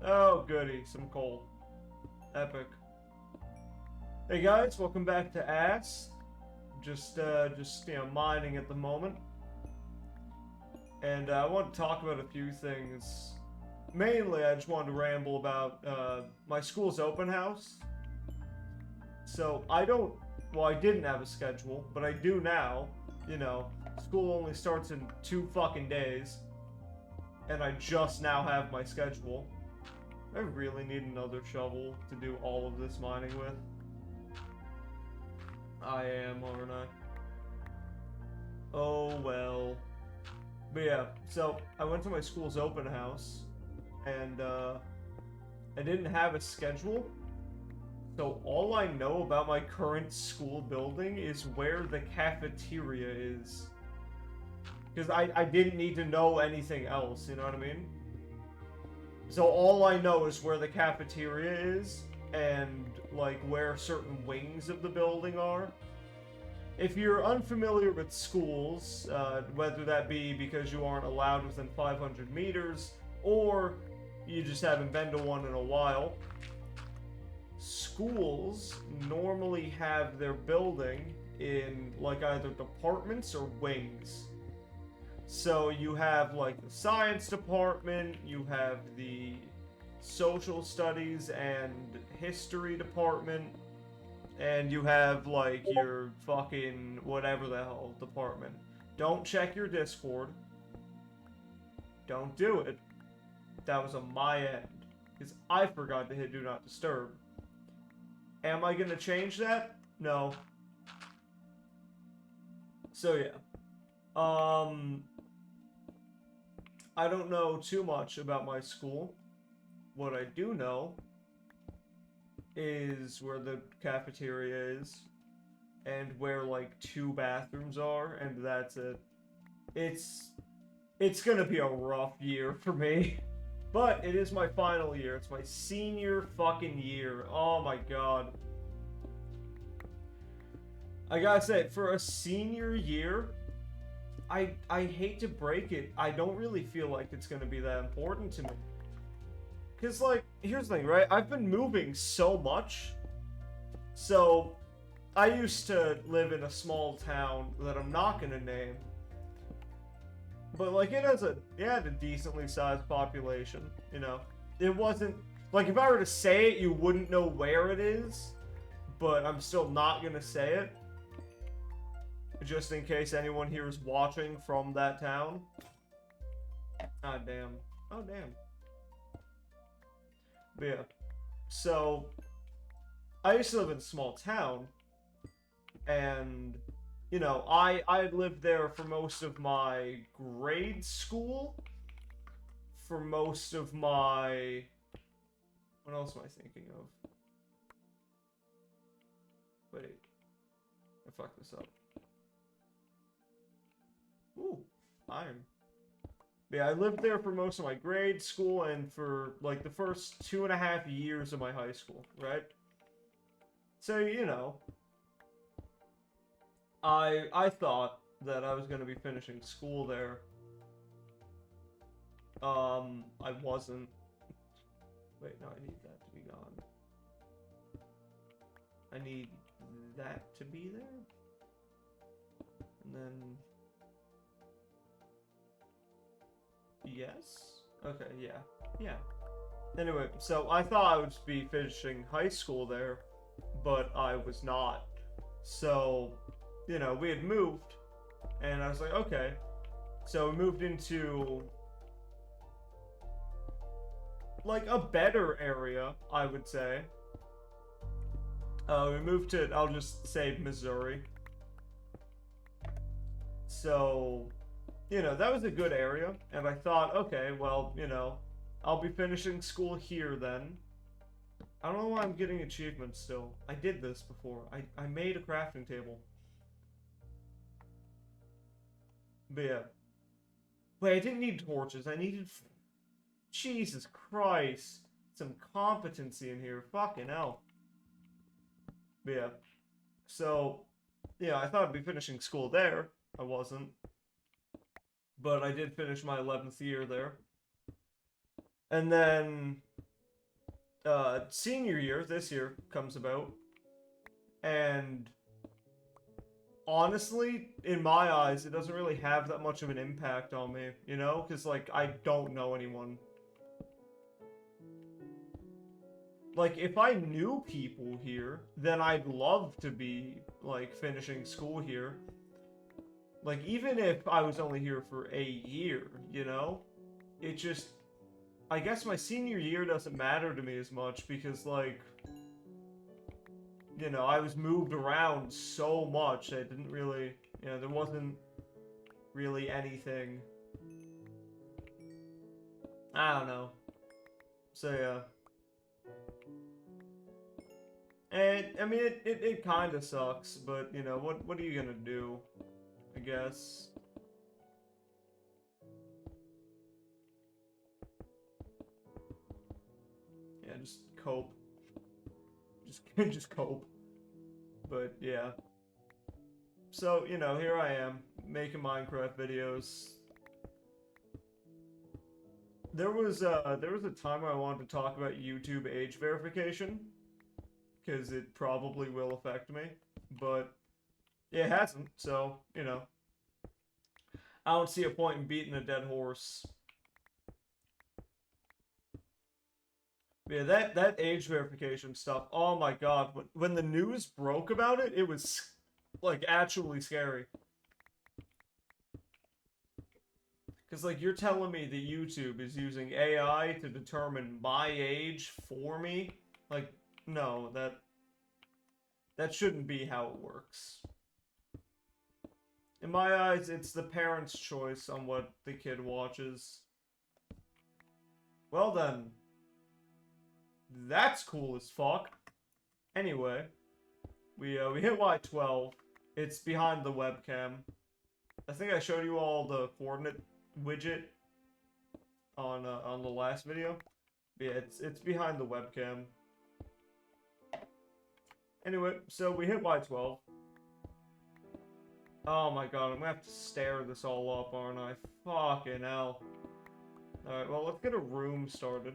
Oh, goody, some coal. Epic. Hey guys, welcome back to A.S.S. Just mining at the moment, and I want to talk about a few things. Mainly, I just wanted to ramble about my school's open house. So I didn't have a schedule, but I do now. You know, school only starts in 2 fucking days, and I just now have my schedule. I really need another shovel to do all of this mining with. I am, aren't I? Oh well. But yeah, so I went to my school's open house, and I didn't have a schedule. So all I know about my current school building is where the cafeteria is. Because I didn't need to know anything else, you know what I mean? So all I know is where the cafeteria is, and like where certain wings of the building are. If you're unfamiliar with schools, whether that be because you aren't allowed within 500 meters, or you just haven't been to one in a while, schools normally have their building in like either departments or wings. So you have like the science department, you have the social studies and history department, and you have like your fucking whatever the hell department. Don't check your Discord. Don't do it. That was on my end. Because I forgot to hit Do Not Disturb. Am I gonna change that? No. So yeah. I don't know too much about my school. What I do know is where the cafeteria is and where like 2 bathrooms are, and that's it. It's it's gonna be a rough year for me. But it is my final year. It's my senior fucking year. Oh my god. I gotta say, for a senior year, I hate to break it, I don't really feel like it's gonna be that important to me. Cause like, here's the thing, right? I've been moving so much. So I used to live in a small town that I'm not gonna name. But like it had a decently sized population, you know. It wasn't like if I were to say it, you wouldn't know where it is, but I'm still not gonna say it. Just in case anyone here is watching from that town. Ah damn. Oh damn. But yeah. So I used to live in a small town, and you know, I had lived there for most of my grade school, for most of my what else am I thinking of? Wait, I fucked this up. Ooh, iron. Yeah, I lived there for most of my grade school and for like the first 2.5 years of my high school, right? So you know, I thought that I was gonna be finishing school there. I wasn't. Wait, no, I need that to be gone. I need that to be there, and then yes. Okay, yeah, yeah. Anyway, so I thought I would be finishing high school there, but I was not. So, you know, we had moved, and I was like, okay. So we moved into like a better area, I would say. We moved to, I'll just say Missouri. So, you know, that was a good area, and I thought, okay, well, you know, I'll be finishing school here then. I don't know why I'm getting achievements still. I did this before. I made a crafting table. But yeah. Wait, I didn't need torches. I needed... Jesus Christ. Some competency in here. Fucking hell. But yeah. So, yeah, I thought I'd be finishing school there. I wasn't. But I did finish my 11th year there. And then senior year, this year, comes about, and honestly, in my eyes, it doesn't really have that much of an impact on me, you know? Because, like, I don't know anyone. Like, if I knew people here, then I'd love to be, like, finishing school here. Like, even if I was only here for a year, you know? It just... I guess my senior year doesn't matter to me as much because, like... You know, I was moved around so much, I didn't really... You know, there wasn't really anything. I don't know. So, yeah. And, I mean, it kind of sucks, but, you know, what are you gonna do? I guess. Yeah, just cope. Just cope. But, yeah. So, you know, here I am, making Minecraft videos. There was a time I wanted to talk about YouTube age verification, because it probably will affect me, but it hasn't, so, you know. I don't see a point in beating a dead horse. Yeah, that age verification stuff, oh my god, when the news broke about it, it was, like, actually scary. Because, like, you're telling me that YouTube is using AI to determine my age for me? Like, no, that shouldn't be how it works. In my eyes, it's the parent's choice on what the kid watches. Well then, that's cool as fuck. Anyway, we hit Y12. It's behind the webcam. I think I showed you all the coordinate widget on the last video. Yeah, it's behind the webcam. Anyway, so we hit Y12. Oh my god, I'm gonna have to stare this all up, aren't I? Fucking hell. Alright, well, let's get a room started.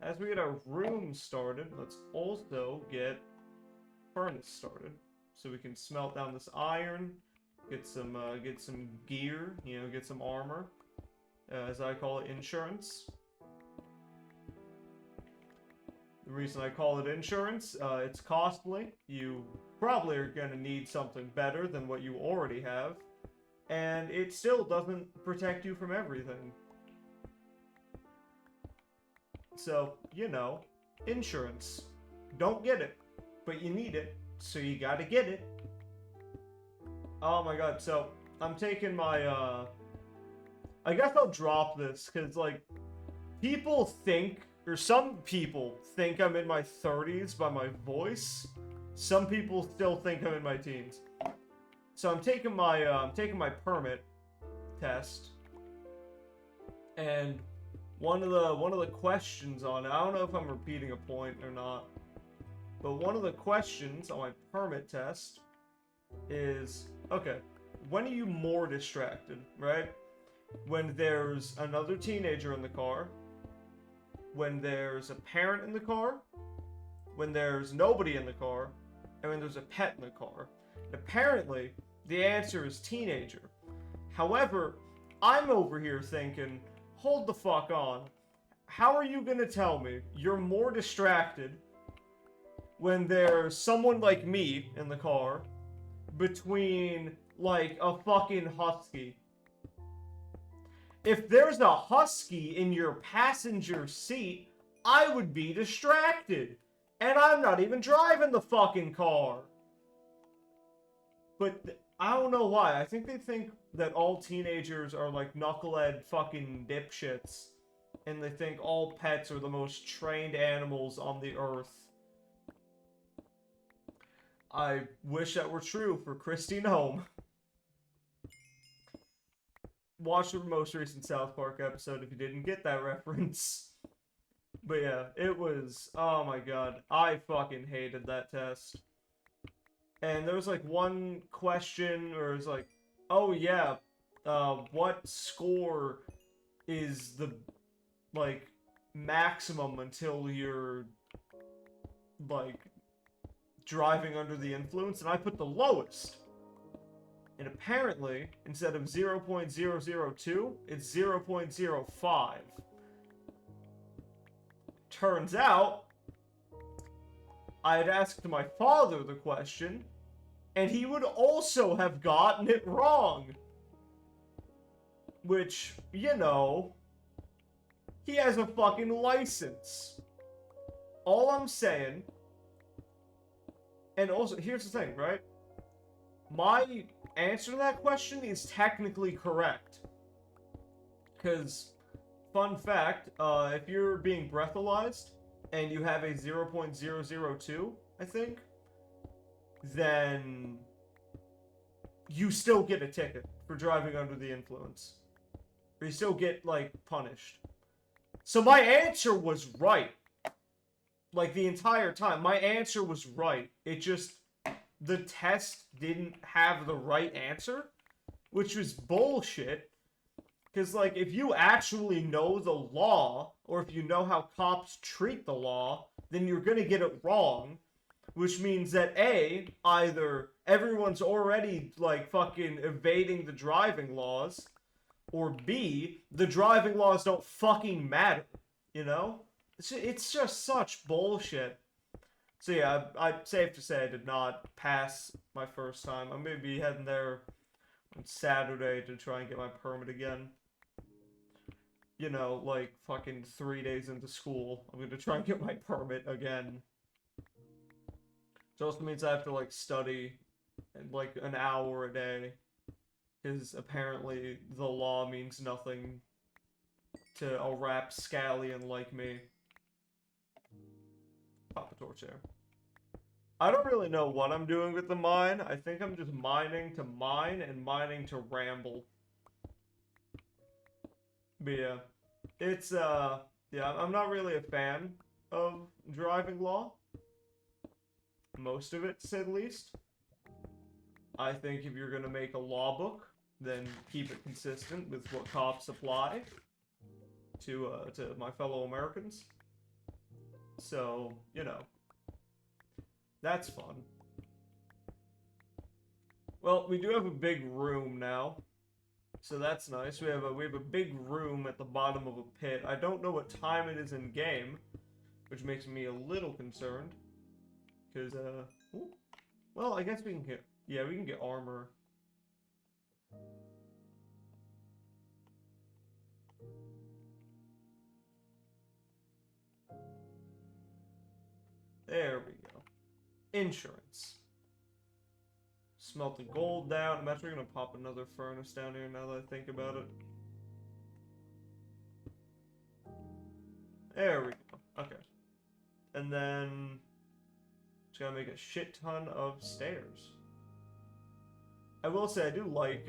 As we get our room started, let's also get furnace started. So we can smelt down this iron, get some gear, you know, get some armor. As I call it, insurance. The reason I call it insurance, it's costly. You probably are going to need something better than what you already have. And it still doesn't protect you from everything. So, you know, insurance. Don't get it, but you need it, so you gotta get it. Oh my god, so, I'm taking my, I guess I'll drop this, because, like, people think, or some people think I'm in my 30s by my voice. Some people still think I'm in my teens. So I'm taking my permit test, and one of the questions on it, I don't know if I'm repeating a point or not, but one of the questions on my permit test is, okay, when are you more distracted, right? When there's another teenager in the car, when there's a parent in the car, when there's nobody in the car, and when there's a pet in the car. And apparently, the answer is teenager. However, I'm over here thinking, hold the fuck on. How are you gonna tell me you're more distracted when there's someone like me in the car between, like, a fucking husky? If there's a husky in your passenger seat, I would be distracted. And I'm not even driving the fucking car. But I don't know why. I think they think that all teenagers are like knucklehead fucking dipshits. And they think all pets are the most trained animals on the earth. I wish that were true for Christine Home. Watch the most recent South Park episode if you didn't get that reference. But yeah, it was, oh my god, I fucking hated that test. And there was like one question where it was like, oh yeah, what score is the, like, maximum until you're, like, driving under the influence, and I put the lowest. And apparently, instead of 0.002, it's 0.05. Turns out, I had asked my father the question, and he would also have gotten it wrong. Which, you know, he has a fucking license. All I'm saying, and also, here's the thing, right? My answer to that question is technically correct. Because, fun fact, if you're being breathalyzed, and you have a 0.002, I think, then you still get a ticket for driving under the influence. Or you still get, like, punished. So my answer was right. Like, the entire time. My answer was right. It just, the test didn't have the right answer, which was bullshit. Because, like, if you actually know the law, or if you know how cops treat the law, then you're gonna get it wrong. Which means that A, either everyone's already, like, fucking evading the driving laws, or B, the driving laws don't fucking matter, you know? It's just such bullshit. So yeah, I'm safe to say I did not pass my first time. I'm gonna be heading there on Saturday to try and get my permit again. You know, like fucking 3 days into school, I'm gonna try and get my permit again. It also means I have to like study like an hour a day. Because apparently the law means nothing to a rapscallion like me. Pop a torch there. I don't really know what I'm doing with the mine. I think I'm just mining to mine and mining to ramble. But yeah. It's, yeah, I'm not really a fan of driving law. Most of it, to say the least. I think if you're gonna make a law book, then keep it consistent with what cops apply to my fellow Americans. So, you know, that's fun. Well, we do have a big room now, so that's nice. We have a big room at the bottom of a pit. I don't know what time it is in game, which makes me a little concerned, because ooh. Well, I guess we can get, yeah, we can get armor. There we go. Insurance. Smelt the gold down. I'm actually gonna pop another furnace down here now that I think about it. There we go. Okay. And then just gotta make a shit ton of stairs. I will say I do like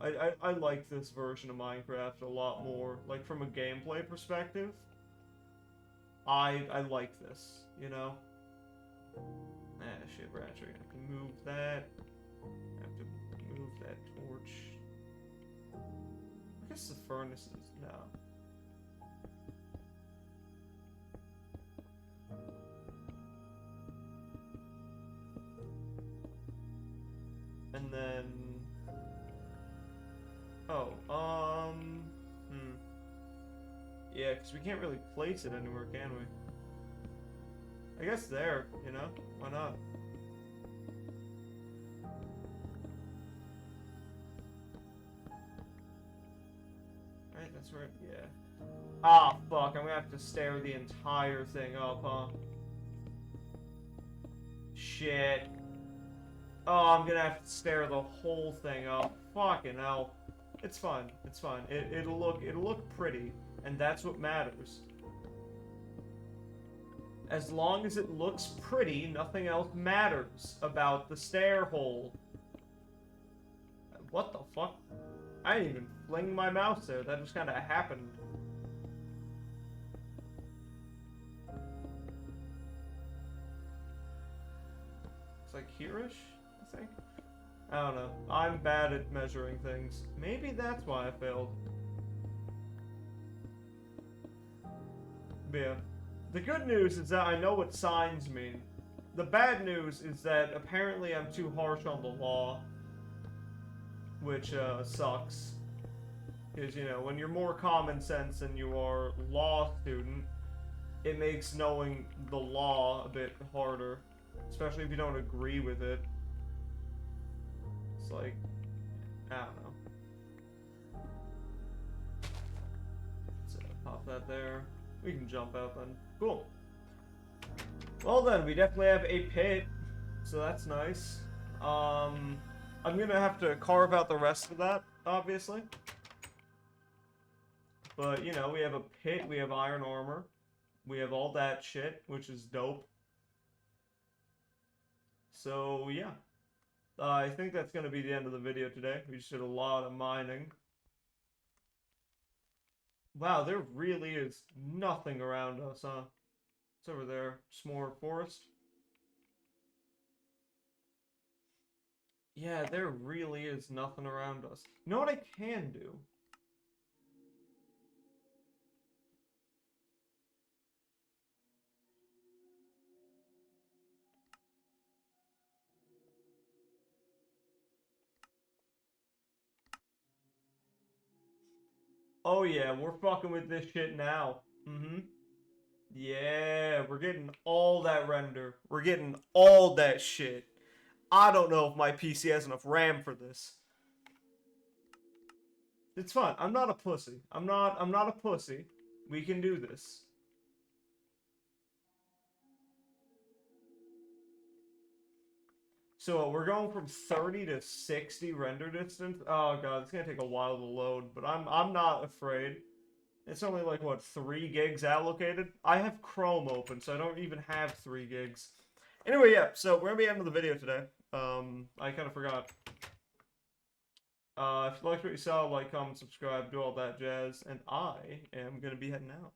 I like this version of Minecraft a lot more. Like from a gameplay perspective. I like this, you know? Ah shit, we're actually gonna have to move that. Have to move that torch. I guess the furnace is no. And then oh, yeah, because we can't really place it anywhere, can we? I guess there, you know? Why not? Right, that's right, yeah. Ah, fuck, I'm gonna have to stair the entire thing up, huh? Shit. Oh, I'm gonna have to stair the whole thing up. Fucking hell. It's fine, it's fine. It'll look pretty, and that's what matters. As long as it looks pretty, nothing else matters about the stair hole. What the fuck? I didn't even fling my mouse there, that just kinda happened. It's like here-ish, I think? I don't know. I'm bad at measuring things. Maybe that's why I failed. But yeah. The good news is that I know what signs mean. The bad news is that apparently I'm too harsh on the law. Which, sucks. Because, you know, when you're more common sense than you are law student, it makes knowing the law a bit harder. Especially if you don't agree with it. It's like, I don't know. So, pop that there. We can jump out then. Cool. Well then, we definitely have a pit. So that's nice. I'm gonna have to carve out the rest of that, obviously. But, you know, we have a pit, we have iron armor. We have all that shit, which is dope. So, yeah. I think that's going to be the end of the video today. We just did a lot of mining. Wow, there really is nothing around us, huh? It's over there. Just more forest. Yeah, there really is nothing around us. You know what I can do? Oh yeah, we're fucking with this shit now. Mm-hmm. Yeah, we're getting all that render. We're getting all that shit. I don't know if my PC has enough RAM for this. It's fine. I'm not a pussy. I'm not a pussy. We can do this. So we're going from 30 to 60 render distance. Oh god, it's gonna take a while to load, but I'm not afraid. It's only like what, 3 gigs allocated? I have Chrome open, so I don't even have 3 gigs. Anyway, yeah, so we're gonna be ending the video today. I kind of forgot. If you liked what you saw, like, comment, subscribe, do all that jazz, and I am gonna be heading out.